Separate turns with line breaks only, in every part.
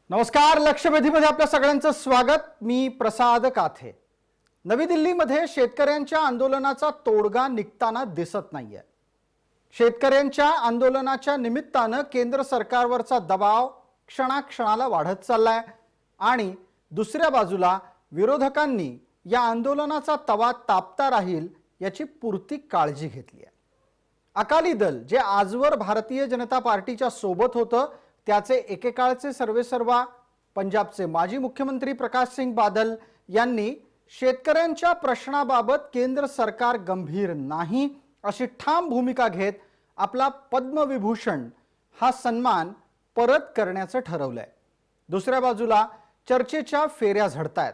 नमस्कार. लक्षवेधीमध्ये आपल्या सगळ्यांचं स्वागत. मी प्रसाद काथे. नवी दिल्लीमध्ये शेतकऱ्यांच्या आंदोलनाचा तोडगा निघताना दिसत नाहीये. शेतकऱ्यांच्या आंदोलनाच्या निमित्तानं केंद्र सरकारवरचा दबाव क्षणाक्षणाला वाढत चाललाय आणि दुसऱ्या बाजूला विरोधकांनी या आंदोलनाचा तवा तापता राहील याची पुरती काळजी घेतली आहे. अकाली दल जे आजवर भारतीय जनता पार्टीच्या सोबत होतं त्याचे एकेकाळचे सर्वेसर्वा पंजाबचे माजी मुख्यमंत्री प्रकाश सिंग बादल यांनी शेतकऱ्यांच्या प्रश्नाबाबत केंद्र सरकार गंभीर नाही अशी ठाम भूमिका घेत आपला पद्मविभूषण हा सन्मान परत करण्याचं ठरवलंय. दुसऱ्या बाजूला चर्चेच्या फेऱ्या झडतायत.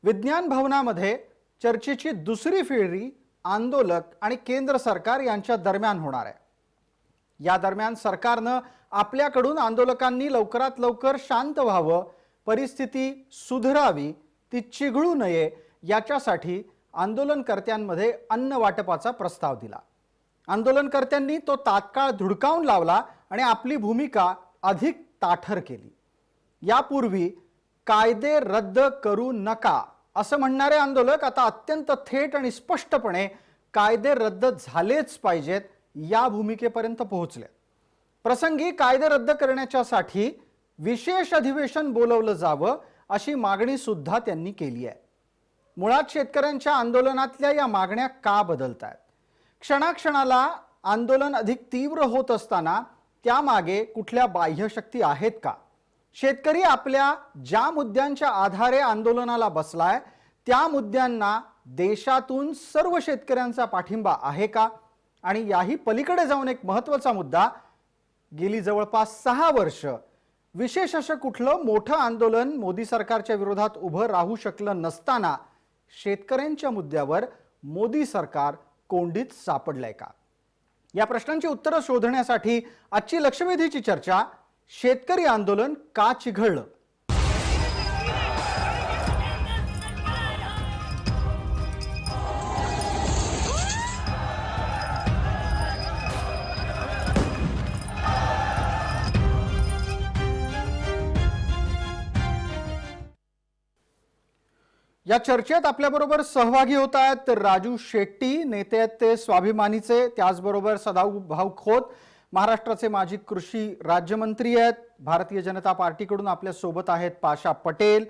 विज्ञान भवनामध्ये चर्चेची दुसरी फेरी आंदोलक आणि केंद्र सरकार यांच्या दरम्यान होणार आहे. या दरम्यान सरकारनं आपल्याकडून आंदोलकांनी लवकरात लवकर शांत व्हावं, परिस्थिती सुधारावी, ती चिघळू नये याच्यासाठी आंदोलनकर्त्यांमध्ये अन्न वाटपाचा प्रस्ताव दिला. आंदोलनकर्त्यांनी तो तात्काळ धुडकावून लावला आणि आपली भूमिका अधिक ताठर केली. यापूर्वी कायदे रद्द करू नका असं म्हणणारे आंदोलक आता अत्यंत थेट आणि स्पष्टपणे कायदे रद्द झालेच पाहिजेत या भूमिकेपर्यंत पोहोचले. प्रसंगी कायदे रद्द करण्याच्यासाठी विशेष अधिवेशन बोलवलं जावं अशी मागणी सुद्धा त्यांनी केली आहे. मुळात शेतकऱ्यांच्या आंदोलनातल्या या मागण्या का बदलतायत? क्षणाक्षणाला आंदोलन अधिक तीव्र होत असताना त्यामागे कुठल्या बाह्यशक्ती आहेत का? शेतकरी आपल्या ज्या मुद्द्यांच्या आधारे आंदोलनाला बसलाय त्या मुद्द्यांना देशातून सर्व शेतकऱ्यांचा पाठिंबा आहे का? आणि याही पलीकडे जाऊन एक महत्त्वाचा मुद्दा, गेली जवळपास 6 वर्ष विशेष असं कुठलं मोठं आंदोलन मोदी सरकारच्या विरोधात उभं राहू शकलं नसताना शेतकऱ्यांच्या मुद्द्यावर मोदी सरकार कोंडीत सापडलंय का? या प्रश्नांची उत्तरं शोधण्यासाठी आजची लक्षवेधीची चर्चा, शेतकरी आंदोलन का चिघळलं? या चर्चेत आपल्याबरोबर सहभागी होत आहेत राजू शेट्टी, नेते आहेत ते स्वाभिमानीचे, त्याचबरोबर सदाभाऊ खोत महाराष्ट्राचे माजी कृषी राज्यमंत्री आहेत, भारतीय जनता पार्टीकडून आपल्या सोबत आहेत पाशा पटेल,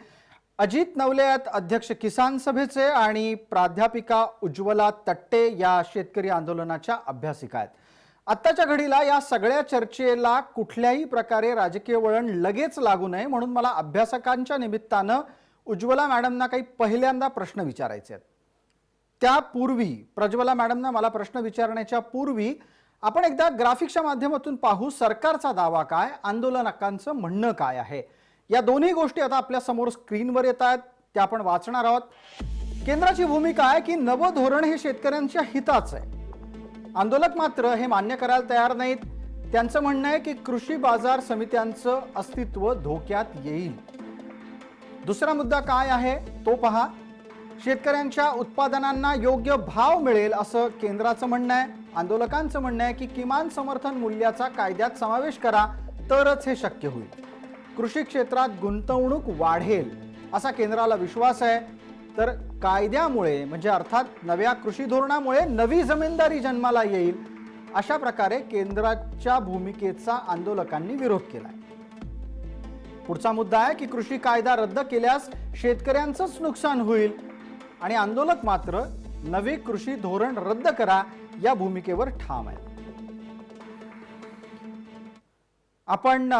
अजित नवले आहेत अध्यक्ष किसान सभेचे आणि प्राध्यापिका उज्ज्वला तट्टे या शेतकरी आंदोलनाच्या अभ्यासिका आहेत. आत्ताच्या घडीला या सगळ्या चर्चेला कुठल्याही प्रकारे राजकीय वळण लगेच लागू नये म्हणून मला अभ्यासकांच्या निमित्तानं उज्ज्वला मॅडमना काही पहिल्यांदा प्रश्न विचारायचे आहेत. त्यापूर्वी प्रज्वला मॅडमना मला प्रश्न विचारण्याच्या पूर्वी आपण एकदा ग्राफिक्सच्या माध्यमातून पाहू सरकारचा दावा काय, आंदोलकांचं म्हणणं काय आहे. या दोन्ही गोष्टी आता आपल्या समोर स्क्रीनवर येत आहेत, त्या आपण वाचणार आहोत. केंद्राची भूमिका आहे की नवं धोरण हे शेतकऱ्यांच्या हिताचं आहे. आंदोलक मात्र हे मान्य करायला तयार नाहीत. त्यांचं म्हणणं आहे की कृषी बाजार समित्यांचं अस्तित्व धोक्यात येईल. दुसरा मुद्दा काय आहे तो पहा. शेतकऱ्यांच्या उत्पादनांना योग्य भाव मिळेल असं केंद्राचं म्हणणं आहे. आंदोलकांचं म्हणणं आहे की किमान समर्थन मूल्याचा कायद्यात समावेश करा तरच हे शक्य होईल. कृषी क्षेत्रात गुंतवणूक वाढेल असा केंद्राला विश्वास आहे. तर कायद्यामुळे म्हणजे अर्थात नव्या कृषी धोरणामुळे नवी जमीनदारी जन्माला येईल अशा प्रकारे केंद्राच्या भूमिकेचा आंदोलकांनी विरोध केलाय. पुढचा मुद्दा आहे की कृषी कायदा रद्द केल्यास शेतकऱ्यांचंच नुकसान होईल आणि आंदोलक मात्र नवे कृषी धोरण रद्द करा या भूमिकेवर ठाम आहे. आपण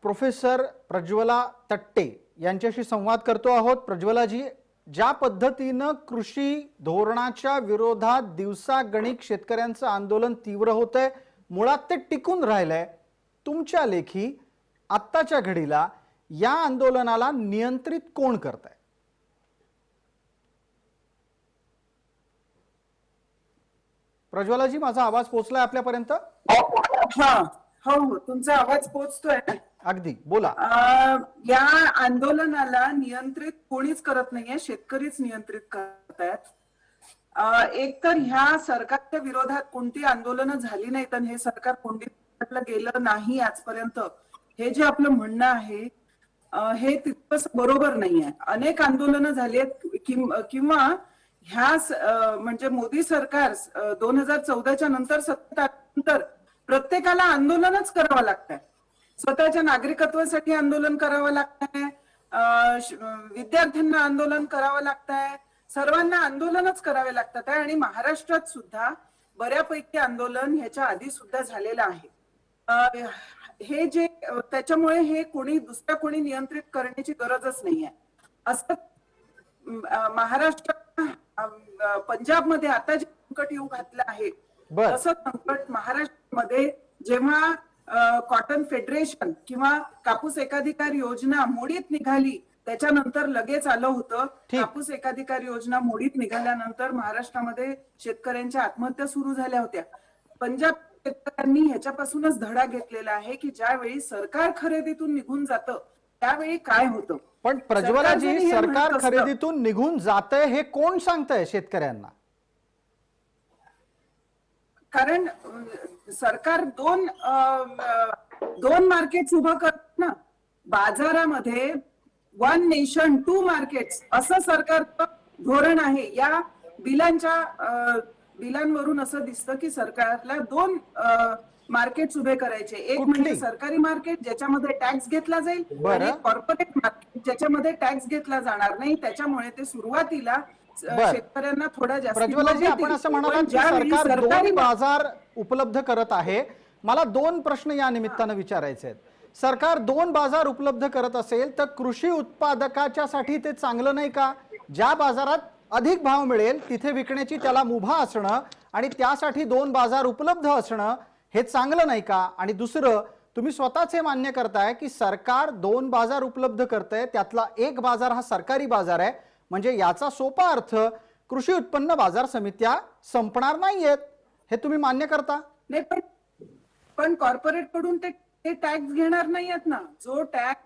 प्रोफेसर प्रज्वला तट्टे यांच्याशी संवाद करतो आहोत. प्रज्वलाजी, ज्या पद्धतीनं कृषी धोरणाच्या विरोधात दिवसागणिक शेतकऱ्यांचं आंदोलन तीव्र होतंय, मुळात ते टिकून राहिलंय, तुमच्या लेखी आत्ताच्या घडीला या आंदोलनाला नियंत्रित कोण करताय? प्रज्वलाजी, माझा आवाज पोहोचलाय आपल्यापर्यंत?
हो, तुमचा आवाज पोहोचतोय.
अगदी, बोला.
या आंदोलनाला नियंत्रित कोणीच करत नाहीये, शेतकरीच नियंत्रित करतायत. एक तर ह्या सरकारच्या विरोधात कोणती आंदोलनं झाली नाहीत आणि हे सरकार कोणती गेलं नाही आजपर्यंत, हे जे आपलं म्हणणं आहे हे तितकंच बरोबर नाहीये. अनेक आंदोलनं झाली आहेत किंवा म्हणजे मोदी सरकार 2014च्या नंतर सत्तेत आल्यानंतर प्रत्येकाला आंदोलनच करावं लागतंय. स्वतःच्या नागरिकत्वासाठी आंदोलन करावं लागतंय, विद्यार्थ्यांना आंदोलन करावं लागतंय, सर्वांना आंदोलनच करावे लागतात आहे. आणि महाराष्ट्रात सुद्धा बऱ्यापैकी आंदोलन ह्याच्या आधी सुद्धा झालेलं आहे. हे जे त्याच्यामुळे हे दुसऱ्या कोणी नियंत्रित करण्याची गरजच नाहीये. असं महाराष्ट्र पंजाबमध्ये आता जे संकट येऊ घातलं आहे
बर.
तसं संकट महाराष्ट्रामध्ये जेव्हा कॉटन फेडरेशन किंवा कापूस एकाधिकार योजना मोडीत निघाली त्याच्यानंतर लगेच आलं होतं.
ठीक.
कापूस एकाधिकार योजना मोडीत निघाल्यानंतर महाराष्ट्रामध्ये शेतकऱ्यांच्या आत्महत्या सुरू झाल्या होत्या. पंजाब शेतकऱ्यांनी ह्याच्यापासूनच धडा घेतलेला आहे की ज्यावेळी सरकार खरेदीतून निघून जातं त्यावेळी काय होतं.
पण
सरकार
प्रज्वलाजी,
जरी हे
सरकार
म्हणत असलं-
खरेदीतून निघून जातंय हे कोण सांगतंय शेतकऱ्यांना?
कारण सरकार दोन मार्केट्स उभं करत ना. बाजारामध्ये 1 नेशन 2 मार्केट्स असं सरकारचं धोरण आहे. या बिलांवरून असं दिसतं की सरकारला 2 मार्केट्स उभे करायचे. एक
कुठली?
म्हणजे सरकारी मार्केट ज्याच्यामध्ये टॅक्स घेतला जाईल
बरं.
आणि कॉर्पोरेट मार्केट ज्याच्यामध्ये टॅक्स घेतला जाणार नाही. त्याच्यामुळे ते सुरुवातीला
बरं.
शेतकऱ्यांना थोडा जास्त
प्रज्वलाजी, आपण असं म्हणालात की सरकार 2 बाजार उपलब्ध करत आहे. मला 2 प्रश्न या निमित्तानं विचारायचे आहेत. सरकार 2 बाजार उपलब्ध करत असेल तर कृषी उत्पादकाच्या साठी ते चांगलं नाही का? ज्या बाजारात अधिक भाव मिळेल तिथे विकण्याची त्याला मुभा असणं आणि त्यासाठी 2 बाजार उपलब्ध असणं हे चांगलं नाही का? आणि दुसरं, तुम्ही स्वतःच हे मान्य करताय की सरकार 2 बाजार उपलब्ध करतंय, त्यातला एक बाजार हा सरकारी बाजार आहे, म्हणजे याचा सोपा अर्थ कृषी उत्पन्न बाजार समित्या संपणार नाहीयेत, हे तुम्ही मान्य करता?
नाही, पण कॉर्पोरेट कडून ते टॅक्स घेणार नाहीयेत ना. जो टॅक्स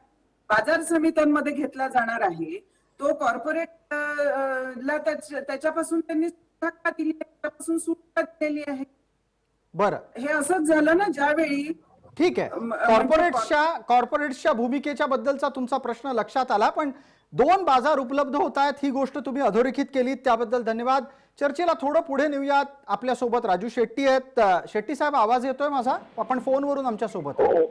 बाजार समित्यांमध्ये घेतला जाणार आहे तो कॉर्पोरेट ला त्याच्यापासून त्यांनी सुटका दिली आहे, त्याच्यापासून सुटका दिलेली आहे.
बरं,
हे असंच झालं ना ज्यावेळी
ठीक आहे. कॉर्पोरेट्सच्या भूमिकेच्या बद्दलचा तुमचा प्रश्न लक्षात आला, पण 2 बाजार उपलब्ध होत आहेत ही गोष्ट तुम्ही अधोरेखित केली, त्याबद्दल धन्यवाद. चर्चेला थोडं पुढे नेऊयात. आपल्या सोबत राजू शेट्टी आहेत. शेट्टी साहेब, आवाज येतोय माझा? आपण फोनवरून आमच्या सोबत आहे.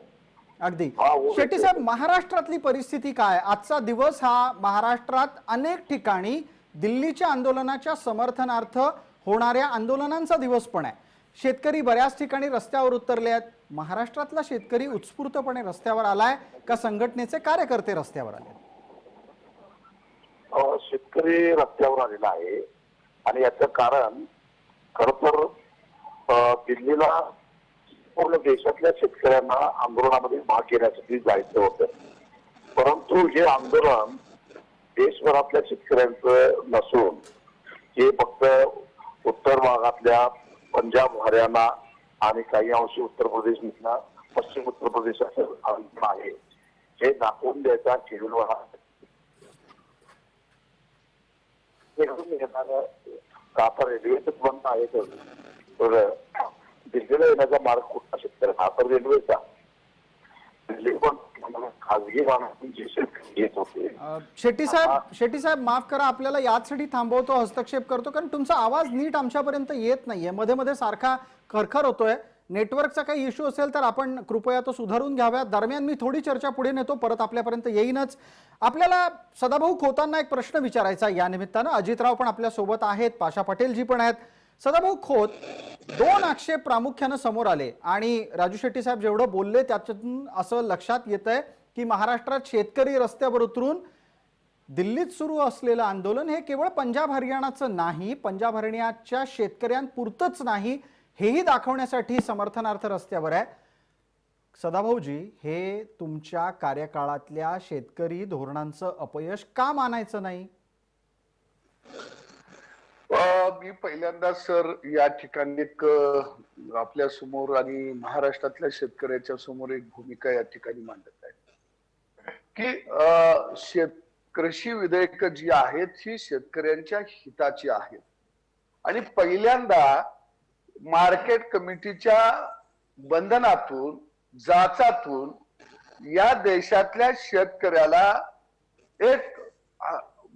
अगदी. शेट्टी साहेब, महाराष्ट्रातली परिस्थिती काय? आजचा दिवस हा महाराष्ट्रात अनेक ठिकाणी दिल्लीच्या आंदोलनाच्या समर्थनार्थ होणाऱ्या आंदोलनांचा दिवस पण आहे. शेतकरी बऱ्याच ठिकाणी रस्त्यावर उतरले आहेत. महाराष्ट्रातला शेतकरी उत्स्फूर्तपणे रस्त्यावर आलाय का संघटनेचे कार्यकर्ते रस्त्यावर आले?
शेतकरी रस्त्यावर आलेला आहे आणि याचं कारण खर तर दिल्लीला पूर्ण देशातल्या शेतकऱ्यांना आंदोलनामध्ये भाग घेण्यासाठी जायचं होतं. परंतु हे आंदोलन देशभरातल्या शेतकऱ्यांचं नसून हे फक्त उत्तर भागातल्या पंजाब, हरियाणा आणि काही अंशी उत्तर प्रदेश मधला पश्चिम उत्तर प्रदेशाचं आंदोलन आहे. हे दाखवून द्यायचा शेड्यूलवर आता रेल्वेच बंद आहे तर दिल्लीला येण्याचा मार्ग कुठला शेतकरी हा तर रेल्वेचा. दिल्ली पण खासगी वाहनातून जे शेतकरी येत होते.
शेट्टी साहेब माफ करा, आपल्याला याचसाठी थांबवतो, हस्तक्षेप करतो, कारण तुमचा आवाज नीट आमच्यापर्यंत येत नाहीये. मध्ये मध्ये सारखा खरखर होतोय. नेटवर्कचा काही इश्यू असेल तर आपण कृपया तो सुधारून घ्याव्या. दरम्यान मी थोडी चर्चा पुढे नेतो, परत आपल्यापर्यंत येईनच. आपल्याला सदाभाऊ खोतांना एक प्रश्न विचारायचा या निमित्तानं. अजितराव पण आपल्या सोबत आहेत, पाशा पटेलजी पण आहेत. सदाभाऊ खोत, 2 आक्षेप प्रामुख्यानं समोर आले आणि राजू शेट्टी साहेब जेवढं बोलले त्याच्यातून असं लक्षात येतंय की महाराष्ट्रात शेतकरी रस्त्यावर उतरून दिल्लीत सुरू असलेलं आंदोलन हे केवळ पंजाब हरियाणाचं नाही, पंजाब हरियाणाच्या शेतकऱ्यांपुरतंच नाही, हेही दाखवण्यासाठी समर्थनार्थ रस्त्यावर आहे. सदाभाऊजी, हे तुमच्या कार्यकाळातल्या शेतकरी धोरणांचं अपयश का मानायचं नाही?
मी पहिल्यांदा सर या ठिकाणी एक आपल्या समोर आणि महाराष्ट्रातल्या शेतकऱ्याच्या समोर एक भूमिका या ठिकाणी मांडत आहे की कृषी विधेयक जी आहेत ही शेतकऱ्यांच्या हिताची आहेत आणि पहिल्यांदा मार्केट कमिटीच्या बंधनातून, जाचातून या देशातल्या शेतकऱ्याला एक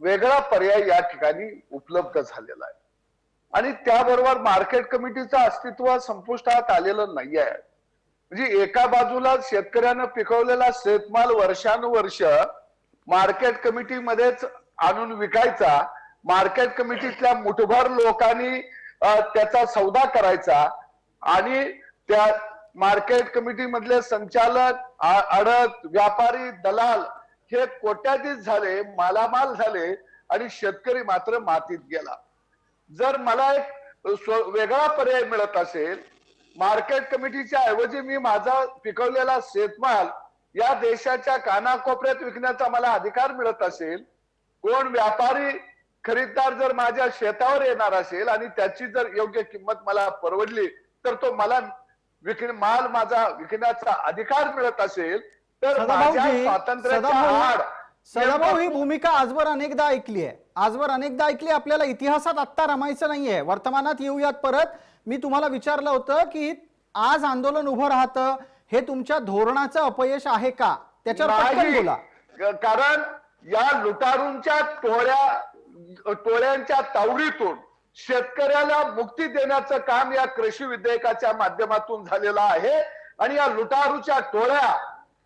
वेगळा पर्याय या ठिकाणी उपलब्ध झालेला आहे आणि त्याबरोबर मार्केट कमिटीचं अस्तित्व संपुष्टात आलेलं नाही आहे. म्हणजे एका बाजूला शेतकऱ्यानं पिकवलेला शेतमाल वर्षानुवर्ष मार्केट कमिटीमध्येच आणून विकायचा, मार्केट कमिटीतल्या मुठभर लोकांनी त्याचा सौदा करायचा आणि त्या मार्केट कमिटी मधले संचालक, आडत, व्यापारी, दलाल हे कोट्याधीश झाले, मालामाल झाले आणि शेतकरी मात्र मातीत गेला. जर मला एक वेगळा पर्याय मिळत असेल, मार्केट कमिटीच्या ऐवजी मी माझा पिकवलेला शेतमाल या देशाच्या कानाकोपऱ्यात विकण्याचा मला अधिकार मिळत असेल, कोण व्यापारी खरीददार जर माझ्या शेतावर येणार असेल आणि त्याची जर योग्य किंमत मला परवडली तर तो मला माल माझा विकण्याचा अधिकार मिळत असेल तर माझ्या स्वातंत्र्याच्या आड
सदाभाऊ ही भूमिका आजवर अनेकदा ऐकली आहे, आजवर अनेकदा ऐकली. आपल्याला इतिहासात आत्ता रमायचं नाहीये, वर्तमानात येऊयात परत. मी तुम्हाला विचारलं होतं की आज आंदोलन उभं राहतं हे तुमच्या धोरणाचं अपयश आहे का, त्याच्यावर पटकन बोला.
कारण या लुटारूंच्या टोळ्यांच्या तावडीतून शेतकऱ्याला मुक्ती देण्याचं काम या कृषी विधेयकाच्या माध्यमातून झालेलं आहे आणि या लुटारूच्या टोळ्या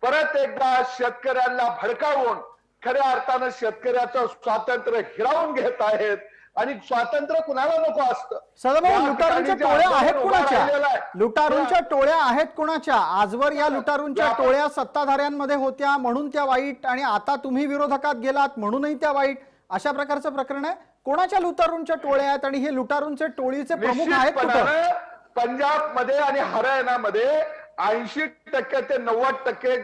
परत एकदा शेतकऱ्यांना भडकावून खऱ्या अर्थानं शेतकऱ्याचं स्वातंत्र्य हिरावून घेत आहेत आणि स्वातंत्र्य कुणाला नको असतं.
सदाभाऊ, लुटारूंच्या टोळ्या आहेत कुणाच्या? लुटारूंच्या टोळ्या आहेत कुणाच्या? आजवर या लुटारूंच्या टोळ्या सत्ताधाऱ्यांमध्ये होत्या म्हणून त्या वाईट आणि आता तुम्ही विरोधकात गेलात म्हणूनही त्या वाईट, अशा प्रकारचं प्रकरण आहे. कोणाच्या लुटारूंच्या टोळ्या आहेत आणि हे लुटारूंचे टोळीचे प्रमुख आहेत कुठं?
पंजाब मध्ये आणि हरियाणामध्ये 80% ते 90%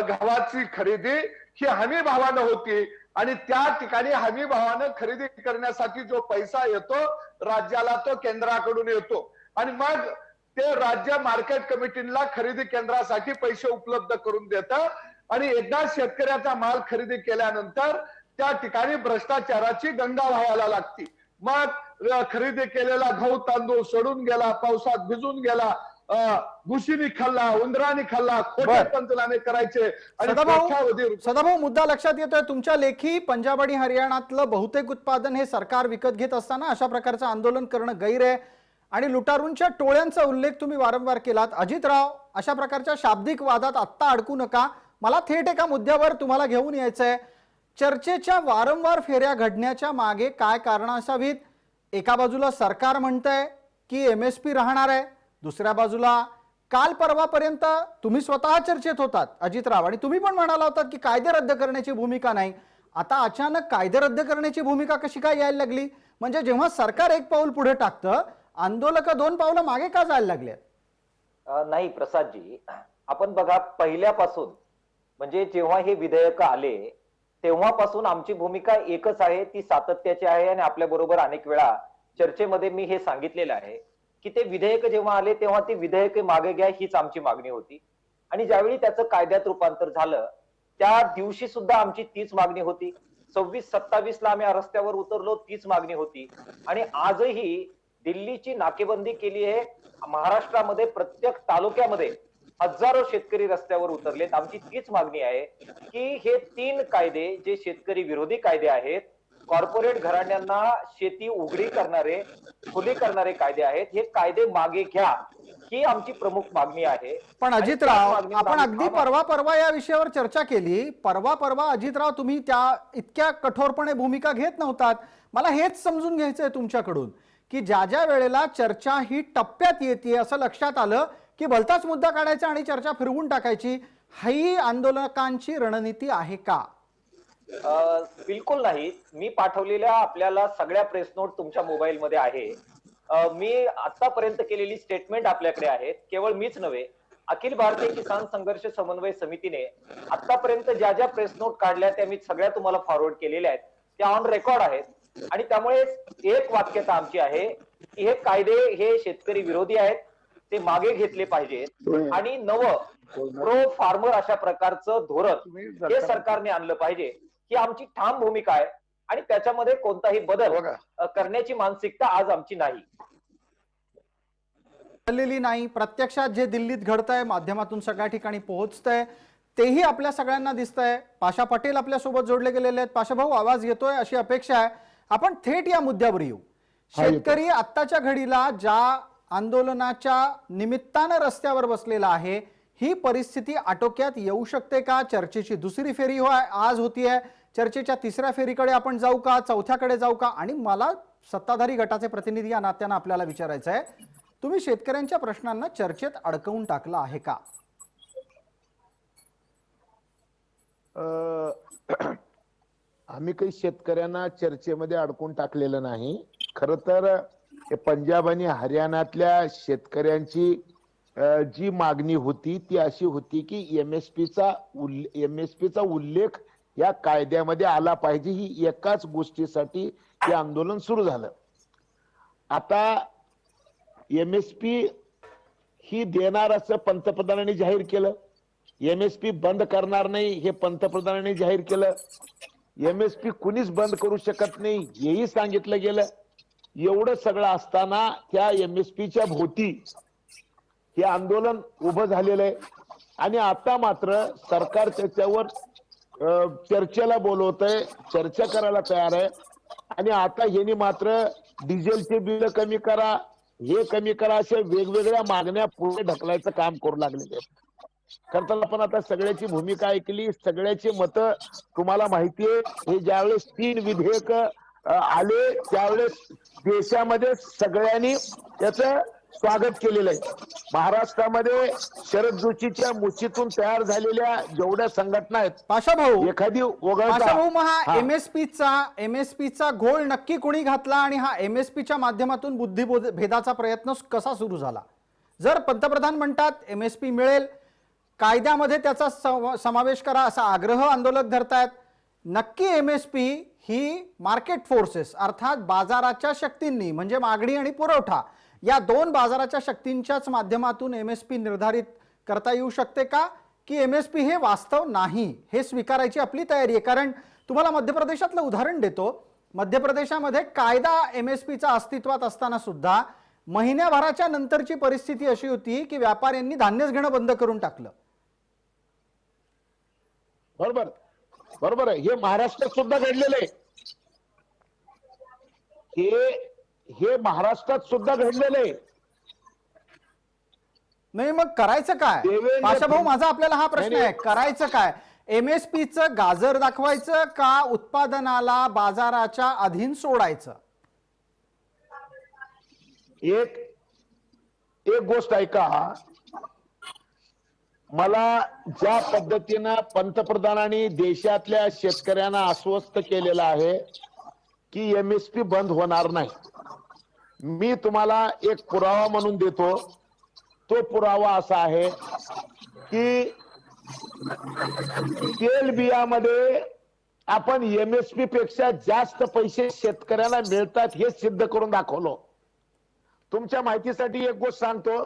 गव्हाची खरेदी ही हमी भावानं होती आणि त्या ठिकाणी हमी भावानं खरेदी करण्यासाठी जो पैसा येतो राज्याला तो केंद्राकडून येतो आणि मग ते राज्य मार्केट कमिटीला खरेदी केंद्रासाठी पैसे उपलब्ध करून देतं आणि एकदा शेतकऱ्याचा माल खरेदी केल्यानंतर त्या ठिकाणी भ्रष्टाचाराची गंगा व्हायला लागती. मग खरेदी केलेला गहू तांदूळ सडून गेला, पावसात भिजून गेला, घुशीनी खाल्ला, उंदराने खाल्ला, खोटे पंचनामे करायचे.
सदाभाऊ, मुद्दा लक्षात येतोय तुमच्या लेखी. पंजाब आणि हरियाणातलं बहुतेक उत्पादन हे सरकार विकत घेत असताना अशा प्रकारचं आंदोलन करणं गैर आहे आणि लुटारूंच्या टोळ्यांचा उल्लेख तुम्ही वारंवार केलात. अजितराव, अशा प्रकारच्या शाब्दिक वादात आत्ता अडकू नका. मला थेट एका मुद्द्यावर तुम्हाला घेऊन यायचंय. चर्चेच्या वारंवार फेऱ्या घडण्याच्या मागे काय कारण असावीत? एका बाजूला सरकार म्हणतंय की MSP राहणार आहे, दुसऱ्या बाजूला काल परवापर्यंत तुम्ही स्वतः चर्चेत होतात अजितराव आणि तुम्ही पण म्हणाला होतात की कायदे रद्द करण्याची भूमिका नाही. आता अचानक कायदे रद्द करण्याची भूमिका कशी काय यायला लागली? म्हणजे जेव्हा सरकार एक पाऊल पुढे टाकतं, आंदोलक 2 पावलं मागे का जायला लागले?
नाही प्रसादजी, आपण बघा, पहिल्यापासून म्हणजे जेव्हा हे विधेयक आले तेव्हापासून आमची भूमिका एकच आहे, ती सातत्याची आहे आणि आपल्या बरोबर अनेक वेळा चर्चेमध्ये मी हे सांगितलेलं आहे की ते विधेयक जेव्हा आले तेव्हा ती विधेयक मागे घ्या हीच आमची मागणी होती आणि ज्यावेळी त्याचं कायद्यात रूपांतर झालं त्या दिवशी सुद्धा आमची तीच मागणी होती. 26-27 ला आम्ही रस्त्यावर उतरलो, तीच मागणी होती आणि आजही दिल्लीची नाकेबंदी केली आहे. महाराष्ट्रामध्ये प्रत्येक तालुक्यामध्ये हजारो शेतकरी रस्त्यावर उतरलेत. आमची तीच मागणी आहे की हे 3 कायदे जे शेतकरी विरोधी कायदे आहेत, कॉर्पोरेट घराण्यांना शेती उघडी करणारे, खुली करणारे कायदे आहेत, हे कायदे मागे घ्या ही आमची प्रमुख मागणी आहे.
पण अजितराव, आपण अगदी परवा या विषयावर चर्चा केली. परवा अजितराव तुम्ही त्या इतक्या कठोरपणे भूमिका घेत नव्हतात. मला हेच समजून घ्यायचंय तुमच्याकडून की ज्या वेळेला चर्चा ही टप्प्यात येते असं लक्षात आलं की भलताच मुद्दा काढायचा आणि चर्चा फिरवून टाकायची, ही आंदोलकांची रणनीती आहे का?
बिलकुल नाही. मी पाठवलेल्या आपल्याला सगळ्या प्रेस नोट तुमच्या मोबाईल मध्ये आहे. मी आतापर्यंत केलेली स्टेटमेंट आपल्याकडे आहेत. केवळ मीच नव्हे, अखिल भारतीय किसान संघर्ष समन्वय समितीने आतापर्यंत ज्या ज्या प्रेस नोट काढल्या त्या मी सगळ्या तुम्हाला फॉरवर्ड केलेल्या आहेत, त्या ऑन रेकॉर्ड आहेत आणि त्यामुळे एक वाक्यता आमची आहे की हे कायदे हे शेतकरी विरोधी आहेत, ते मागे घेतले पाहिजेत आणि नवं प्रो फार्मर अशा प्रकारचं धोरण हे सरकारने आणलं पाहिजे ही आमची ठाम भूमिका आहे आणि त्याच्यामध्ये कोणताही बदल करण्याची मानसिकता आज आमची नाही.
नाही, प्रत्यक्षात जे दिल्लीत घडतंय, माध्यमातून सगळ्या ठिकाणी पोहोचतंय तेही आपल्या सगळ्यांना दिसतंय. पाशा पटेल आपल्यासोबत जोडले गेलेले आहेत. पाशा भाऊ, आवाज येतोय अशी अपेक्षा आहे. आपण थेट या मुद्द्यावर येऊ. शेतकरी आत्ताच्या घडीला ज्या आंदोलनाच्या निमित्तानं रस्त्यावर बसलेला आहे, ही परिस्थिती आटोक्यात येऊ शकते का? चर्चेची दुसरी फेरी आज होतीये. चर्चेच्या तिसऱ्या फेरीकडे आपण जाऊ का, चौथ्याकडे जाऊ का? आणि मला सत्ताधारी गटाचे प्रतिनिधी या नात्यानं आपल्याला विचारायचं आहे, तुम्ही शेतकऱ्यांच्या प्रश्नांना चर्चेत अडकवून टाकलं आहे का?
आम्ही काही शेतकऱ्यांना चर्चेमध्ये अडकून टाकलेलं नाही. खर तर पंजाब आणि हरियाणातल्या शेतकऱ्यांची जी मागणी होती ती अशी होती की एमएसपीचा उल्लेख या कायद्यामध्ये आला पाहिजे. ही एकाच गोष्टीसाठी हे आंदोलन सुरू झालं. आता एमएसपी ही देणार असं पंतप्रधानांनी जाहीर केलं. एमएसपी बंद करणार नाही हे पंतप्रधानांनी जाहीर केलं. एमएसपी कुणीच बंद करू शकत नाही हेही सांगितलं गेलं. एवढं सगळं असताना त्या एमएसपीच्या भोवती हे आंदोलन उभं झालेलं आहे. आणि आता मात्र सरकार त्याच्यावर चर्चेला बोलवतंय, चर्चा करायला तयार आहे. आणि आता यांनी मात्र डिझेलचे बिल कमी करा, हे कमी करा, अशा वेगवेगळ्या मागण्या पुढे ढकलायचं काम करू लागलेले आहेत. खरं आपण आता सगळ्याची भूमिका ऐकली, सगळ्याची मतं तुम्हाला माहितीये. हे ज्यावेळेस 3 विधेयक आले त्यावेळेस देशामध्ये सगळ्यांनी त्याचं स्वागत केलेलं आहे. महाराष्ट्रामध्ये शरद जोशीच्या मुशीतून तयार झालेल्या जेवढ्या संघटना आहेत,
पाशा भाऊ,
एखादी
पाशा भाऊ, मग हा एमएसपीचा घोळ नक्की कोणी घातला आणि हा एमएसपीच्या माध्यमातून बुद्धिभेदाचा प्रयत्न कसा सुरू झाला? जर पंतप्रधान म्हणतात एमएसपी मिळेल, कायद्यामध्ये त्याचा समावेश करा असा आग्रह आंदोलक धरतायत, नक्की एमएसपी ही मार्केट फोर्सेस अर्थात बाजाराच्या शक्तींनी म्हणजे मागणी आणि पुरवठा या 2 बाजाराच्या शक्तींच्याच माध्यमातून एमएसपी निर्धारित करता येऊ शकते का, की एमएसपी हे वास्तव नाही हे स्वीकारायची आपली तयारी आहे? कारण तुम्हाला मध्य प्रदेशातलं उदाहरण देतो. मध्य प्रदेशामध्ये कायदा एमएसपीचा अस्तित्वात असताना सुद्धा महिन्याभराच्या नंतरची परिस्थिती अशी होती की व्यापाऱ्यांनी धान्यच घेणं बंद करून टाकलं.
बरोबर बरोबर आहे. हे महाराष्ट्रात सुद्धा घडलेलं आहे. हे महाराष्ट्रात सुद्धा घडलेलं आहे.
नाही, मग करायचं काय? पाशा भाऊ, माझा आपल्याला हा प्रश्न आहे, करायचं काय? एमएसपीचं गाजर दाखवायचं का उत्पादनाला बाजाराच्या अधीन सोडायचं?
एक गोष्ट ऐका, मला ज्या पद्धतीनं पंतप्रधानांनी देशातल्या शेतकऱ्यांना आश्वस्त केलेलं आहे की एमएसपी बंद होणार नाही, मी तुम्हाला एक पुरावा म्हणून देतो. तो पुरावा असा आहे की तेल बियामध्ये आपण एमएसपी पेक्षा जास्त पैसे शेतकऱ्यांना मिळतात हे सिद्ध करून दाखवलो. तुमच्या माहितीसाठी एक गोष्ट सांगतो,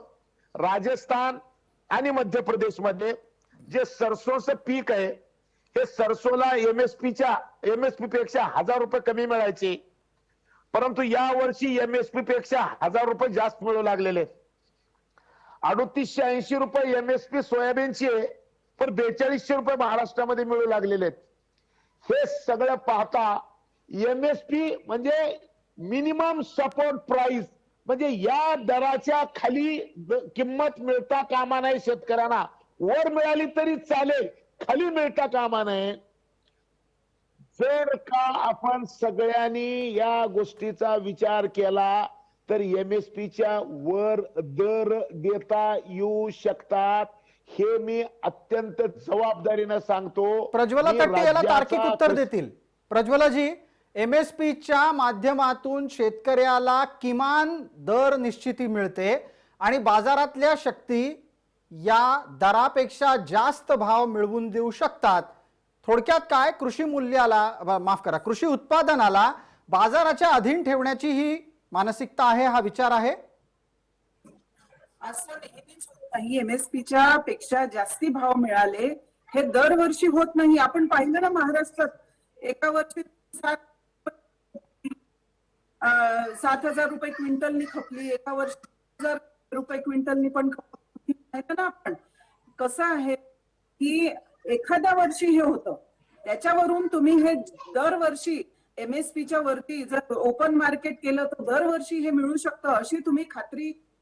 राजस्थान आणि मध्य प्रदेशमध्ये जे सरसोचं पीक आहे, हे सरसोला एमएसपी पेक्षा 1000 रुपये कमी मिळायचे, परंतु या वर्षी एमएसपी पेक्षा 1000 रुपये जास्त मिळू लागलेले. 3880 रुपये एमएसपी सोयाबीनची आहे, पण 4200 रुपये महाराष्ट्रामध्ये मिळू लागलेले आहेत. हे सगळं पाहता एमएसपी म्हणजे मिनिमम सपोर्ट प्राइस, म्हणजे या दराच्या खाली किंमत मिळता कामा नये शेतकऱ्यांना. वर मिळाली तरी चालेल, खाली मिळता कामा नये. जर का आपण सगळ्यांनी या गोष्टीचा विचार केला तर एमएसपीच्या वर दर देता येऊ शकतात, हे मी अत्यंत जबाबदारीने सांगतो.
प्रज्वला तट्टे याला तार्किक उत्तर देतील. प्रज्वलाजी, एमएसपीच्या माध्यमातून शेतकऱ्याला किमान दर निश्चिती मिळते आणि बाजारातल्या शक्ती या दरापेक्षा जास्त भाव मिळवून देऊ शकतात. थोडक्यात काय, कृषी मूल्याला माफ करा, कृषी उत्पादनाला बाजाराच्या अधीन ठेवण्याची ही मानसिकता आहे, हा विचार आहे?
असं नेहमीच होत नाही. एमएसपीच्या पेक्षा जास्ती भाव मिळाले हे दरवर्षी होत नाही. आपण पाहिलं ना, महाराष्ट्रात एका वर्षी 7,000 रुपये क्विंटलनी खपली, एका वर्षी 1,000 रुपये क्विंटलनी पण खपली ना. आपण कसं आहे की एखाद्या वर्षी हे होतं, त्याच्यावरून तुम्ही हे दरवर्षी एमएसपीच्या वरती जर ओपन मार्केट केलं तर दरवर्षी हे मिळू शकतं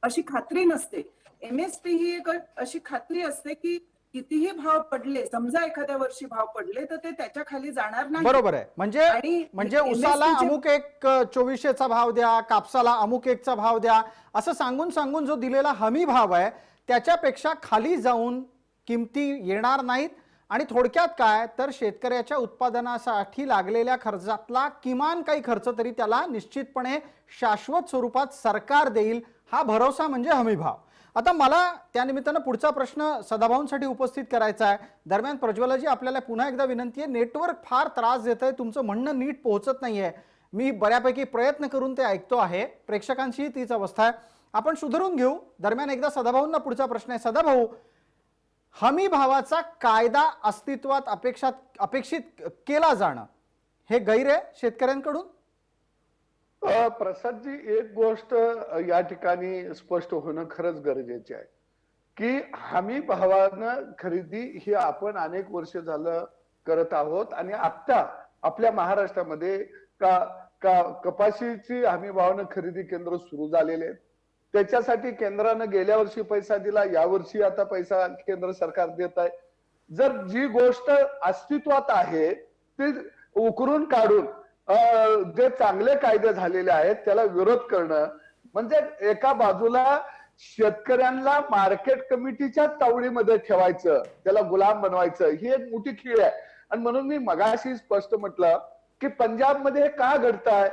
अशी खात्री नसते. एमएसपी ही एक अशी खात्री असते की कितीही भाव पडले, समजा एखाद्या वर्षी भाव पडले तर ते त्याच्या खाली जाणार नाही.
बरोबर आहे.
आणि
म्हणजे उसाला
MSP चे
अमुक एक 2400चा भाव द्या, कापसाला अमुक एकचा भाव द्या, असं सांगून सांगून जो दिलेला हमी भाव आहे त्याच्यापेक्षा खाली जाऊन किमती येणार नाहीत. आणि थोडक्यात काय तर शेतकऱ्याच्या उत्पादनासाठी लागलेल्या खर्चातला किमान काही खर्च तरी त्याला निश्चितपणे शाश्वत स्वरूपात सरकार देईल, हा भरोसा म्हणजे हमी भाव. आता मला त्यानिमित्तानं पुढचा प्रश्न सदाभाऊंसाठी उपस्थित करायचा आहे. दरम्यान प्रज्वलाजी, आपल्याला पुन्हा एकदा विनंती आहे, नेटवर्क फार त्रास देत आहे, तुमचं म्हणणं नीट पोहोचत नाहीये. मी बऱ्यापैकी प्रयत्न करून ते ऐकतो आहे, प्रेक्षकांचीही तीच अवस्था आहे, आपण सुधारून घेऊ. दरम्यान एकदा सदाभाऊंना पुढचा प्रश्न आहे. सदाभाऊ, हमी भावाचा कायदा अस्तित्वात अपेक्षित केला जाणं हे गैर आहे शेतकऱ्यांकडून?
प्रसादजी, एक गोष्ट या ठिकाणी स्पष्ट होणं खरंच गरजेचे आहे की हमी भावानं खरेदी ही आपण अनेक वर्ष झालं करत आहोत. आणि आता आपल्या महाराष्ट्रामध्ये कपाशीची हमी भावानं खरेदी केंद्र सुरू झालेले आहेत. त्याच्यासाठी केंद्रानं गेल्या वर्षी पैसा दिला, यावर्षी आता पैसा केंद्र सरकार देत आहे. जर जी गोष्ट अस्तित्वात आहे ती उकरून काढून जे चांगले कायदे झालेले आहेत त्याला विरोध करणं म्हणजे एका बाजूला शेतकऱ्यांना मार्केट कमिटीच्या तावडीमध्ये ठेवायचं, त्याला गुलाम बनवायचं, ही एक मोठी खीळ आहे. आणि म्हणून मी मगाशी स्पष्ट म्हटलं की पंजाबमध्ये का घडतंय,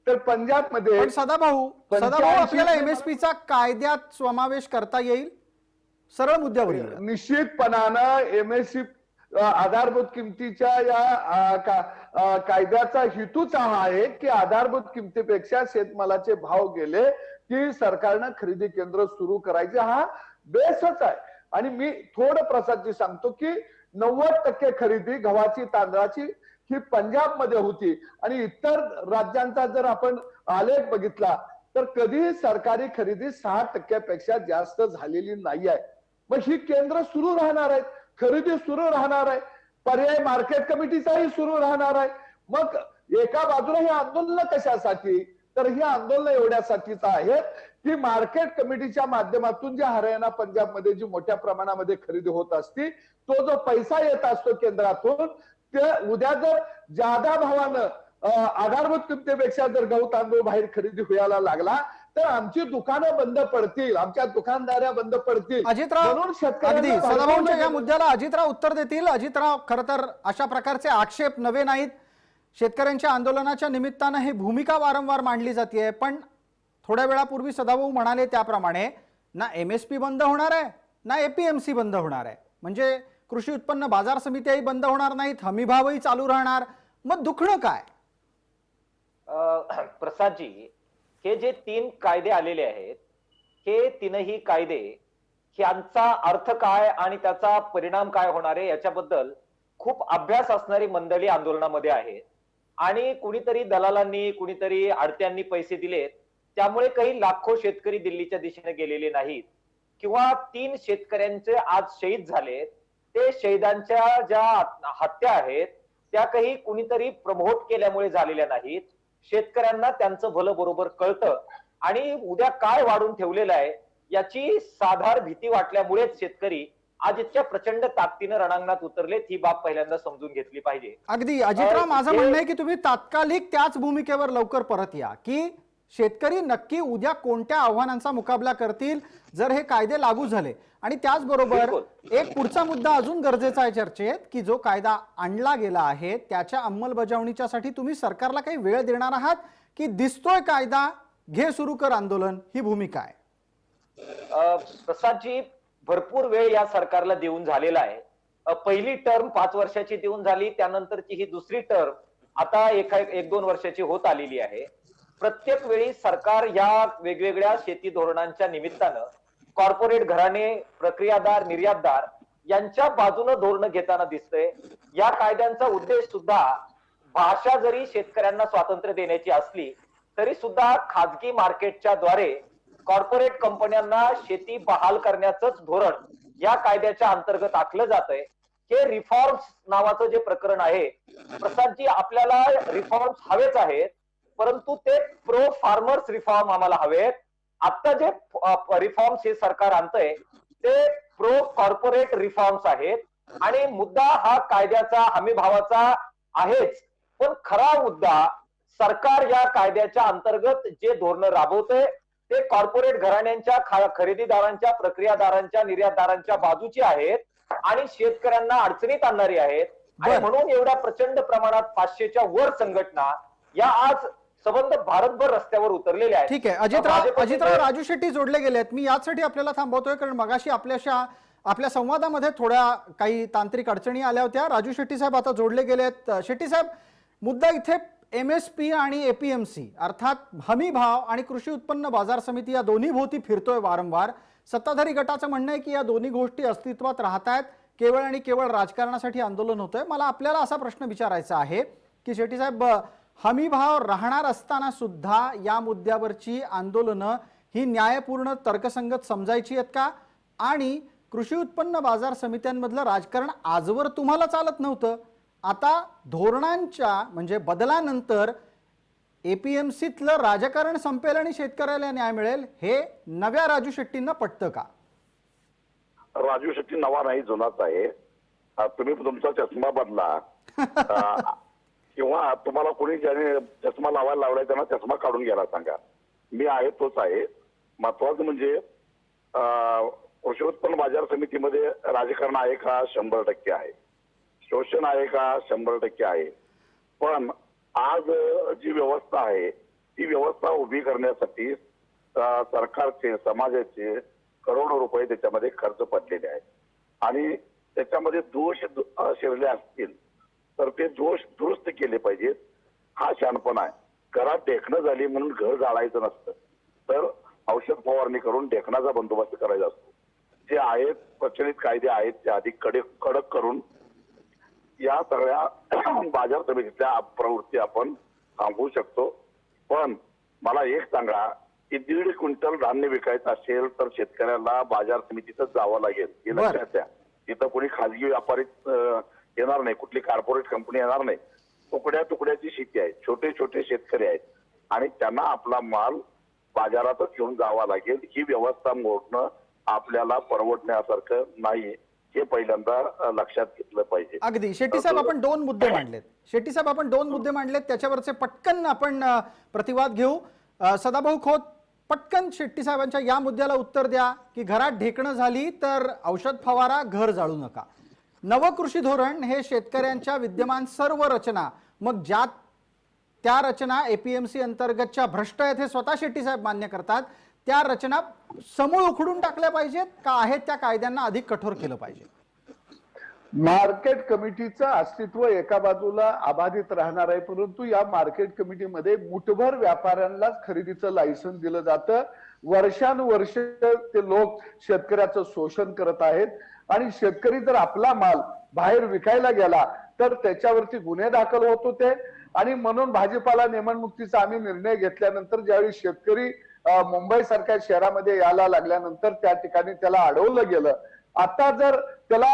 तर पंजाबमध्ये
सदाभाऊ आपल्याला एमएसपीचा कायद्यात समावेश करता येईल? सरळ मुद्द्यावर येईल.
निश्चितपणानं एमएसपी आधारभूत किमतीच्या या कायद्याचा हेतूच हा आहे की आधारभूत किमतीपेक्षा शेतमालाचे भाव गेले की सरकारनं खरेदी केंद्र सुरू करायचे, हा बेसच आहे. आणि मी थोडं प्रसादजी सांगतो की 90% खरेदी गव्हाची तांदळाची ही पंजाबमध्ये होती. आणि इतर राज्यांचा जर आपण आलेख बघितला तर कधीही सरकारी खरेदी 6% जास्त झालेली नाही आहे. मग ही केंद्र सुरू राहणार आहेत, खरेदी सुरू राहणार आहे, पर्याय मार्केट कमिटीचाही सुरू राहणार आहे. मग एका बाजूला ही आंदोलन कशासाठी, तर ही आंदोलन एवढ्यासाठीच आहेत की मार्केट कमिटीच्या माध्यमातून जे हरियाणा पंजाबमध्ये जी मोठ्या प्रमाणामध्ये खरेदी होत असती, तो जो पैसा येत असतो केंद्रातून, ते उद्या जर जादा भावानं आधारभूत किमतीपेक्षा जर गहू तांदूळ बाहेर खरेदी व्हायला लागला तर आमची दुकानं बंद पडतील, आमच्या दुकानदाऱ्या बंद पडतील.
अजितराव, अगदी सदाभाऊंच्या या मुद्द्याला अजितराव उत्तर देतील. अजितराव, खरं तर अशा प्रकारचे आक्षेप नवे नाहीत. शेतकऱ्यांच्या आंदोलनाच्या निमित्तानं ही भूमिका वारंवार मांडली जाते. पण थोड्या वेळापूर्वी सदाभाऊ म्हणाले त्याप्रमाणे ना एमएसपी बंद होणार आहे ना एपीएमसी बंद होणार आहे. म्हणजे कृषी उत्पन्न बाजार समित्याही बंद होणार नाहीत, हमी भावही चालू राहणार. मग दुखणं काय?
प्रसादजी, हे जे 3 कायदे आलेले आहेत, हे तीनही कायदे यांचा अर्थ काय आणि त्याचा परिणाम काय होणार आहे याच्याबद्दल खूप अभ्यास असणारी मंडळी आंदोलनामध्ये आहेत. आणि कुणीतरी दलालांनी, कुणीतरी आडत्यांनी पैसे दिलेत, त्यामुळे काही लाखो शेतकरी दिल्लीच्या दिशेने गेलेले नाहीत. किंवा 3 शेतकऱ्यांचे आज शहीद झालेत, ते शहीदांच्या ज्या हत्या आहेत त्या काही कुणीतरी प्रमोट केल्यामुळे झालेल्या नाहीत. शेतकऱ्यांना त्यांचं भलं बरोबर कळतं आणि उद्या काय वाढून ठेवलेलं आहे याची साधार भीती वाटल्यामुळेच शेतकरी आज इतक्या प्रचंड ताकदीनं रणांगणात उतरलेत. ही बाब पहिल्यांदा समजून घेतली पाहिजे.
अगदी अजितराव, माझं म्हणणं आहे की तुम्ही तात्कालिक त्याच भूमिकेवर लवकर परत या की शेतकरी नक्की उद्या कोणत्या आव्हानांचा मुकाबला करतील जर हे कायदे लागू झाले. आणि त्याचबरोबर एक पुढचा मुद्दा अजून गरजेचा आहे चर्चेत की जो कायदा आणला गेला आहे त्याच्या अंमलबजावणीच्यासाठी तुम्ही सरकारला काही वेळ देणार आहात की दिसतोय कायदा घे सुरू कर आंदोलन, ही भूमिका आहे?
प्रसादजी, भरपूर वेळ या सरकारला देऊन झालेला आहे. पहिली टर्म 5 वर्षाची देऊन झाली, त्यानंतरची ही दुसरी टर्म आता 1-2 वर्षाची होत आलेली आहे. प्रत्येक वेळी सरकार या वेगवेगळ्या शेती धोरणांच्या निमित्तानं कॉर्पोरेट घराणे, प्रक्रियादार, निर्यातदार यांच्या बाजूने धोरण घेताना दिसतंय. या कायद्यांचा उद्देश सुद्धा भाषा जरी शेतकऱ्यांना स्वातंत्र्य देण्याची असली तरी सुद्धा खाजगी मार्केटच्या द्वारे कॉर्पोरेट कंपन्यांना शेती बहाल करण्याचंच धोरण या कायद्याच्या अंतर्गत आखलं जातंय. हे रिफॉर्म्स नावाचं जे प्रकरण आहे, प्रसादजी, आपल्याला रिफॉर्म्स हवेच आहेत, परंतु ते प्रो फार्मर्स रिफॉर्म आम्हाला हवेत. आता जे रिफॉर्म्स हे सरकार आणतंय ते प्रो कॉर्पोरेट रिफॉर्म्स आहेत. आणि मुद्दा हा कायद्याचा, हमी भावाचा आहेच, पण खरा मुद्दा सरकार या कायद्याच्या अंतर्गत जे धोरण राबवतंय ते कॉर्पोरेट घराण्यांच्या, खरेदीदारांच्या, प्रक्रियादारांच्या, निर्यातदारांच्या बाजूची आहेत आणि शेतकऱ्यांना अडचणीत आणणारी आहेत. आणि म्हणून एवढ्या प्रचंड प्रमाणात 500च्या वर संघटना या आज संबंध भारतभर रस्त्यावर उतरलेल्या आहेत.
ठीक आहे, अजितराव राजू शेट्टी जोडले गेले आहेत. मी यासाठी आपल्याला थांबवतोय कारण मगाशी आपल्या संवादामध्ये थोड्या काही तांत्रिक अडचणी आल्या होत्या. राजू शेट्टी साहेब आता जोडले गेले आहेत. शेट्टी साहेब, मुद्दा इथे MSP आणि APMC अर्थात हमी भाव आणि कृषी उत्पन्न बाजार समिती या दोन्ही भोवती फिरतोय वारंवार. सत्ताधारी गटाचं म्हणणं आहे की या दोन्ही गोष्टी अस्तित्वात राहत आहेत, केवळ आणि केवळ राजकारणासाठी आंदोलन होतंय. मला आपल्याला असा प्रश्न विचारायचा आहे की शेट्टी साहेब, हमी भाव राहणार असताना सुद्धा या मुद्द्यावरची आंदोलनं ही न्यायपूर्ण तर्कसंगत समजायची आहेत का? आणि कृषी उत्पन्न बाजार समित्यांमधलं राजकारण आजवर तुम्हाला चालत नव्हतं, आता धोरणांच्या म्हणजे बदलानंतर APMCतलं राजकारण संपेल आणि शेतकऱ्याला न्याय मिळेल, हे नव्या राजू शेट्टींना पटतं का?
राजू शेट्टी नवा नाही, जुनाच आहे. तुम्ही तुमचा चष्मा बदला किंवा तुम्हाला कोणी ज्याने चष्मा लावायला लावलाय त्यांना चष्मा काढून घ्यायला सांगा. मी आहे तोच आहे. महत्वाचं म्हणजे कृषी उत्पन्न बाजार समितीमध्ये राजकारण आहे का? 100% आहे. शोषण आहे का? 100% आहे. पण आज जी व्यवस्था आहे ती व्यवस्था उभी करण्यासाठी सरकारचे, समाजाचे करोडो रुपये त्याच्यामध्ये खर्च पडलेले आहेत आणि त्याच्यामध्ये दोष शिरले असतील तर ते दोष दुरुस्त केले पाहिजेत. हा शहाणपणा आहे. घरात ढेकणं झाली म्हणून घर जाळायचं नसतं, तर औषध फवारणी करून ढेकणाचा बंदोबस्त करायचा असतो. जे आहेत प्रचलित कायदे आहेत ते अधिक कडक करून या सगळ्या बाजार समितीच्या प्रवृत्ती आपण थांबवू शकतो. पण मला एक सांगा की 1.5 क्विंटल धान्य विकायचं असेल तर शेतकऱ्याला बाजार समितीतच जावं लागेल. हे लक्षात द्या. तिथं कोणी खाजगी व्यापारी येणार नाही, कुठली कॉर्पोरेट कंपनी येणार नाही. तुकड्या तुकड्याची शेती आहे, छोटे छोटे शेतकरी आहेत आणि त्यांना आपला माल बाजारातच घेऊन जावा लागेल. ही व्यवस्था मोडणं आपल्याला परवडण्यासारखं नाही, हे पहिल्यांदा लक्षात घेतलं पाहिजे.
अगदी. शेट्टी साहेब, आपण दोन मुद्दे मांडलेत, त्याच्यावरचे पटकन आपण प्रतिवाद घेऊ. सदाभाऊ खोत, पटकन शेट्टी साहेबांच्या या मुद्द्याला उत्तर द्या की घरात ढेकणं झाली तर औषध फवारा, घर जाळू नका. नवं कृषी धोरण हे शेतकऱ्यांच्या विद्यमान सर्व रचना, मग त्या रचना APMC अंतर्गतच्या भ्रष्ट आहेत हे स्वतः शेट्टी साहेब मान्य करतात, त्या रचना समूळ उखडून टाकल्या पाहिजेत का आहेत त्या कायद्यांना अधिक कठोर केलं पाहिजे?
मार्केट कमिटीचं अस्तित्व एका बाजूला अबाधित राहणार आहे, परंतु या मार्केट कमिटीमध्ये मुठभर व्यापाऱ्यांनाच खरेदीचं लायसन्स दिलं जातं. वर्षानुवर्ष ते लोक शेतकऱ्याचं शोषण करत आहेत आणि शेतकरी जर आपला माल बाहेर विकायला गेला तर त्याच्यावरती गुन्हे दाखल होत होते. आणि म्हणून भाजीपाला नेमणमुक्तीचा आम्ही निर्णय घेतल्यानंतर ज्यावेळी शेतकरी मुंबई सारख्या शहरामध्ये यायला लागल्यानंतर त्या ठिकाणी त्याला अडवलं गेलं. आता जर त्याला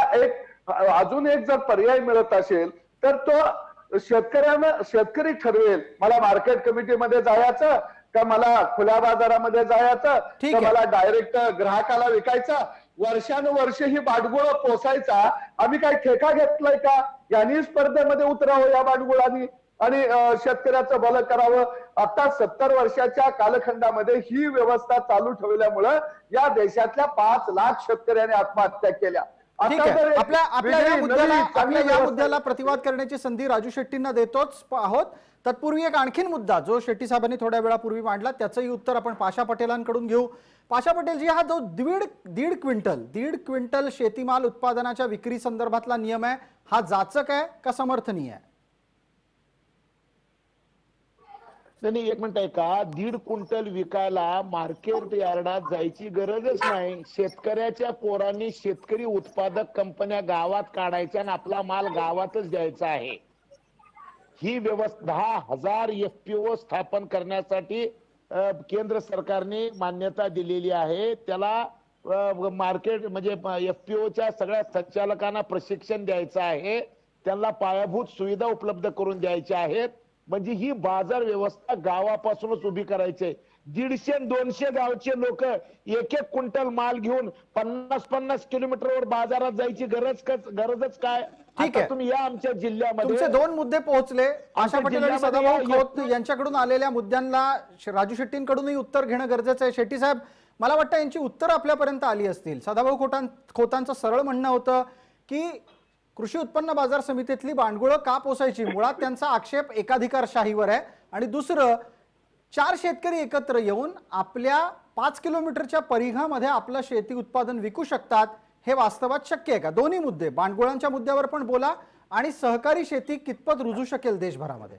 अजून एक जर पर्याय मिळत असेल तर तो शेतकरी ठरवेल, मला मार्केट कमिटीमध्ये जायचं का मला खुल्या बाजारामध्ये जायचं का मला डायरेक्ट ग्राहकाला विकायचं. वर्षानुवर्ष ही बाडगुळ पोसायचा. आम्ही काय ठेका घेतलाय का? यांनी स्पर्धेमध्ये उतरावं या बाडगुळांनी आणि शेतकऱ्याचं भलं करावं. आता 70 वर्षाच्या कालखंडामध्ये ही व्यवस्था चालू ठेवल्यामुळं या देशातल्या 5 लाख शेतकऱ्यांनी आत्महत्या केल्या.
ठीक आहे. आपल्या या मुद्द्याला प्रतिवाद करण्याची संधी राजू शेट्टींना देतोच आहोत. तत्पूर्वी एक आणखीन मुद्दा जो शेट्टी साहेबांनी थोड्या वेळापूर्वी मांडला त्याचंही उत्तर आपण पाशा पटेलांकडून घेऊ. पाशा पटेलजी, हा जो दीड क्विंटल शेतीमाल उत्पादनाच्या विक्री संदर्भातला नियम आहे, हा जाचक आहे का समर्थनीय आहे?
नाही, एक मिनिट आहे का, 1.5 क्विंटल विकायला मार्केट यार्डात जायची गरजच नाही. शेतकऱ्याच्या पोरांनी शेतकरी उत्पादक कंपन्या गावात काढायच्या आणि आपला माल गावातच द्यायचा आहे. ही व्यवस्था 10,000 FPO स्थापन करण्यासाठी केंद्र सरकारने मान्यता दिलेली आहे. त्याला मार्केट म्हणजे FPOच्या सगळ्या संचालकांना प्रशिक्षण द्यायचं आहे, त्यांना पायाभूत सुविधा उपलब्ध करून द्यायच्या आहेत. म्हणजे ही बाजार व्यवस्था गावापासूनच उभी करायची. 150-200 गावचे लोक एक क्विंटल माल घेऊन 50-50 किलोमीटरवर बाजारात जायची गरजच काय?
ठीक आहे.
आता तुम्ही या आमच्या जिल्ह्यामध्ये
तुमचे 2 मुद्दे पोहोचले. आशा पटेल आणि
जिल्ह्यामध्ये
सदाभाऊ
या-
खोत यांच्याकडून आलेल्या मुद्द्यांना राजू शेट्टींकडूनही उत्तर घेणं गरजेचं आहे. शेट्टी साहेब, मला वाटतं यांची उत्तर आपल्यापर्यंत आली असतील. सदाभाऊ खोतांचं सरळ म्हणणं होतं की कृषी उत्पन्न बाजार समितीतली भांडवळं का पोसायची? मुळात त्यांचा आक्षेप एकाधिकारशाहीवर आहे. आणि दुसरं, 4 शेतकरी एकत्र येऊन आपल्या 5 किलोमीटरच्या परिघामध्ये आपलं शेती उत्पादन विकू शकतात, हे वास्तवात शक्य आहे का? दोन्ही मुद्दे, भांडवळांच्या मुद्द्यावर पण बोला आणि सहकारी शेती कितपत रुजू शकेल देशभरामध्ये.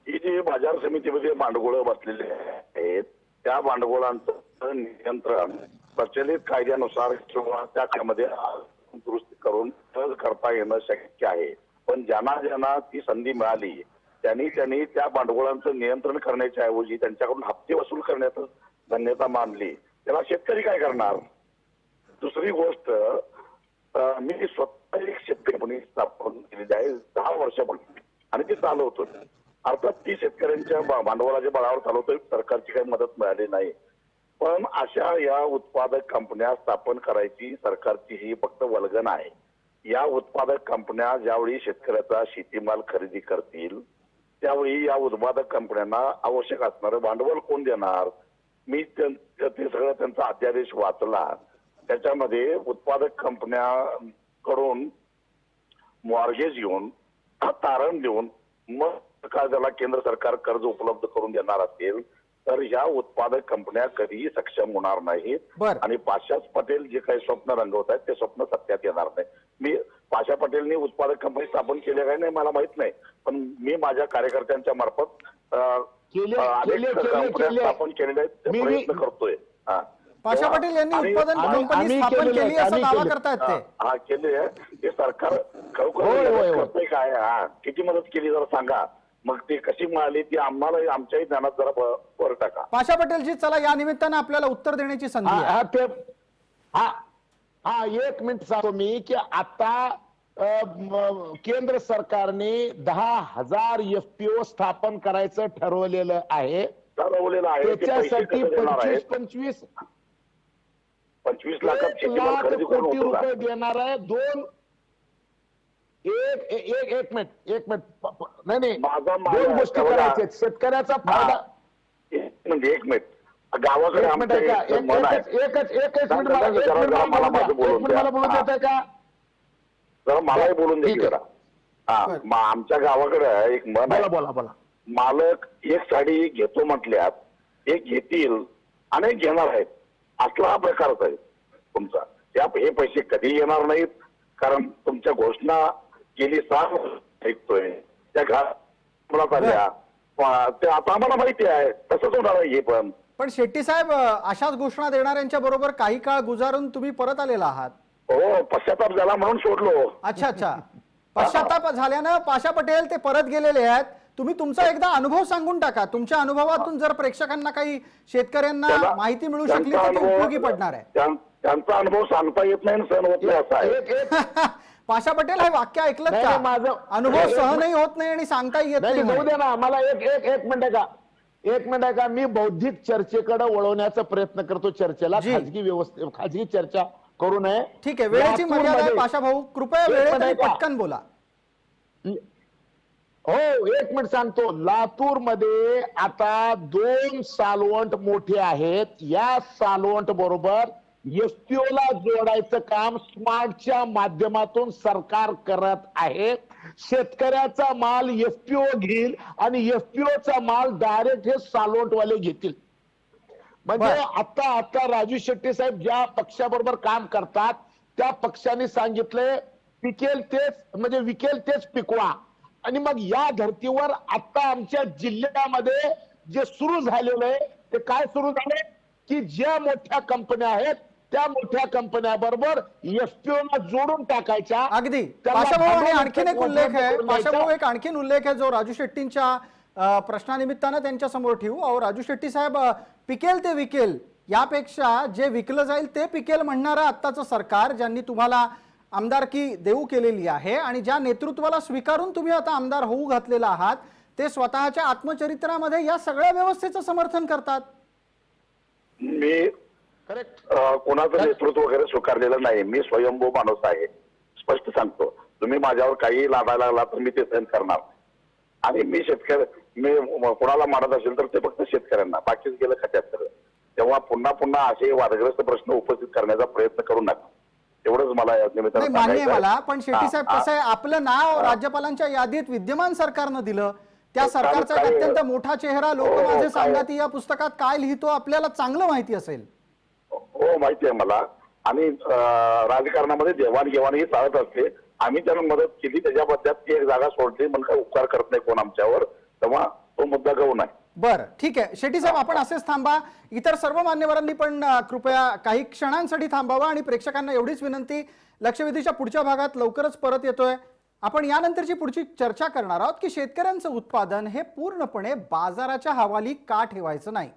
ही जी बाजार समितीमध्ये भांडवळ बसलेले आहेत त्या भांडवलांचं नियंत्रण प्रचलित कायद्यानुसार किंवा त्या कायद्यामध्ये दुरुस्ती करून सहज करता येणं शक्य आहे. पण ज्यांना ती संधी मिळाली त्यांनी त्या भांडवलांचं नियंत्रण करण्याच्या ऐवजी त्यांच्याकडून हप्ते वसूल करण्याचं धन्यता मानली. त्याला शेतकरी काय करणार? दुसरी गोष्ट, मी स्वतः एक शेतकरी म्हणून स्थापन केलेली आहे 10 वर्षापूर्वी आणि ती चालवतो. अर्थात ती शेतकऱ्यांच्या भांडवलाच्या बळावर चालवतोय, सरकारची काही मदत मिळाली नाही. पण अशा या उत्पादक कंपन्या स्थापन करायची सरकारची ही फक्त वल्गना आहे. या उत्पादक कंपन्या ज्यावेळी शेतकऱ्याचा शेतीमाल खरेदी करतील त्यावेळी या उत्पादक कंपन्यांना आवश्यक असणारं भांडवल कोण देणार? मी ते सगळं त्यांचा अध्यादेश वाचला. त्याच्यामध्ये उत्पादक कंपन्याकडून मॉर्गेज घेऊन तारण देऊन मग त्याला केंद्र सरकार कर्ज उपलब्ध करून देणार असेल तर ह्या उत्पादक कंपन्या कधीही सक्षम होणार नाहीत.
बरं.
आणि पाशा पटेल जे काही स्वप्न रंगवत आहेत ते स्वप्न सत्यात येणार नाही. मी पाशा पटेलनी उत्पादक कंपनी स्थापन केल्या काय नाही मला माहित नाही, पण मी माझ्या कार्यकर्त्यांच्या मार्फत अनेक कंपन्या स्थापन केलेल्या आहेत, ते प्रयत्न करतोय.
पाशा पटेल यांनी उत्पादन कंपनी स्थापन केली असा दावा करतायत ते.
हा केले ते सरकार खरोखर मदत करतंय काय? किती मदत केली जरा सांगा. मग ती कशी मिळाली ती आम्हाला आमच्याही ज्ञानात जरा वर टाका.
पाशा पटेलजी, चला या निमित्तानं आपल्याला उत्तर देण्याची संधी आहे.
एक मिनिट सांगतो मी की आता केंद्र सरकारने 10,000 FPO स्थापन करायचं ठरवलेलं आहे.
ठरवलेलं आहे ते पैसे
त्याच्यासाठी
कसं देणार आहेत?
25
लाखात शेतीमाल
लाख
खरेदी करून
कोटी
होतो का?
रुपये देणार आहे. एक मिनिट नाही
माझा माल
दोन
आहे,
गोष्टी
तेवढा.
करायच्या. शेतकऱ्याचा फायदा
म्हणजे एक मिनिट गावाकडे
एक मिनिट
आमचं
ऐका.
एक मन आहे.
एकच मिनिट
जरा मला माझं बोलून द्या.
मला बोलू देत आहे का?
जरा मलाही बोलून दे
ठीक आहे.
जरा. आमच्या गावाकडे एक मन आहे.
बोला
मालक एक साडी घेतो म्हटल्यात एक घेतील अनेक घेणार आहेत. असला हा प्रकारच आहे तुमचा. हे पैसे कधी येणार नाहीत कारण तुमच्या घोषणा गेली 6 ऐकतोय त्या घरात आल्या. ते आता आम्हाला माहिती आहे तसंच होणार आहे हे पण.
पण शेट्टी साहेब, अशाच घोषणा देणाऱ्यांच्या बरोबर काही काळ गुजारून तुम्ही परत आलेला आहात.
हो, पश्चाताप झाला म्हणून सोडलो.
अच्छा. पश्चाताप झाल्यानं पाशा पटेल ते परत गेलेले आहेत. तुम्ही तुमचा एकदा अनुभव सांगून टाका. तुमच्या अनुभवातून जर प्रेक्षकांना काही शेतकऱ्यांना माहिती मिळू शकली तर ती उपयोगी पडणार आहे.
त्यांचा अनुभव सांगता येत नाही सहन होत नाही असा आहे.
पाशा पटेल हे वाक्य ऐकलं का?
माझं
अनुभव सहनही होत नाही आणि सांगताही येत
नाही
नाही.
जाऊ दे ना मला एक मिनिट आहे का मी बौद्धिक चर्चेकडे वळवण्याचा प्रयत्न करतो. चर्चेला
जी.
खाजगी चर्चा करू नये.
ठीक आहे, वेळेची मर्यादा आहे. पाशा भाऊ, कृपया वेळेत आणि पटकन बोला.
हो, एक मिनिट सांगतो. लातूर मध्ये आता 2 सालवंट मोठे आहेत. या सालवंट बरोबर FPO ला जोडायचं काम स्मार्टच्या माध्यमातून सरकार करत आहे. शेतकऱ्याचा माल FPO घेईल आणि FPOचा माल डायरेक्ट हे सालवंटवाले घेतील. म्हणजे आता राजू शेट्टी साहेब ज्या पक्षाबरोबर काम करतात त्या पक्षाने सांगितले पिकेल तेच म्हणजे विकेल तेच पिकवा. आणि मग या धर्तीवर आता आमच्या जिल्ह्यामध्ये जे सुरू झालेलं आहे ते काय सुरू झाले की ज्या मोठ्या कंपन्या आहेत त्या मोठ्या कंपन्या बरोबर FPO ला जोडून टाकायच्या.
अगदी. पाशा भाऊ, आणि आणखीन एक उल्लेख आहे. पाशा भाऊ, एक आणखीन उल्लेख आहे जो राजू शेट्टींच्या प्रश्नानिमित्तानं त्यांच्या समोर ठेवू. राजू शेट्टी साहेब, पिकेल ते विकेल यापेक्षा जे विकलं जाईल ते पिकेल म्हणणारं आत्ताचं सरकार, ज्यांनी तुम्हाला आमदारकी देऊ केलेली आहे आणि ज्या नेतृत्वाला स्वीकारून तुम्ही आता आमदार होऊ घातलेला आहात, ते स्वतःच्या आत्मचरित्रामध्ये या सगळ्या व्यवस्थेचं समर्थन करतात.
मी कोणाचं नेतृत्व वगैरे स्वीकारलेलं नाही. मी स्वयंभू माणूस आहे, स्पष्ट सांगतो. तुम्ही माझ्यावर काही लादायला लागला तर मी ते सहन करणार. आणि मी मी कोणाला मारत असेल तर ते फक्त शेतकऱ्यांना, बाकीच गेलं खड्ड्यात सगळं. तेव्हा पुन्हा पुन्हा असे वादग्रस्त प्रश्न उपस्थित करण्याचा प्रयत्न करू नका, एवढंच मला या निमित्तानं
नाही, मान्य आहे
सांगायचं
मला.
आहे.
पण शेट्टी साहेब, कसं आहे, आपलं नाव राज्यपालांच्या यादीत विद्यमान सरकारनं दिलं. त्या सरकारचा एक अत्यंत मोठा चेहरा लोक माझे सांगाती या पुस्तकात काय लिहितो आपल्याला चांगलं माहिती असेल.
हो, माहिती आहे मला. आणि राजकारणामध्ये देवाणघेवाण ही चालत असते. आम्ही त्यांना मदत केली, त्याच्याबद्दल ती एक जागा सोडली म्हणून काय उपकार करत नाही कोण आमच्यावर, तेव्हा तो मुद्दा गौण आहे.
बरं, ठीक आहे शेट्टी साहेब, आपण असेच थांबा. इतर सर्व मान्यवरांनी पण कृपया काही क्षणांसाठी थांबावा. आणि प्रेक्षकांना एवढीच विनंती, लक्षवेधीच्या पुढच्या भागात लवकरच परत येतोय. आपण यानंतरची पुढची चर्चा करणार आहोत की शेतकऱ्यांचं उत्पादन हे पूर्णपणे बाजाराच्या हवाली का ठेवायचं नाही.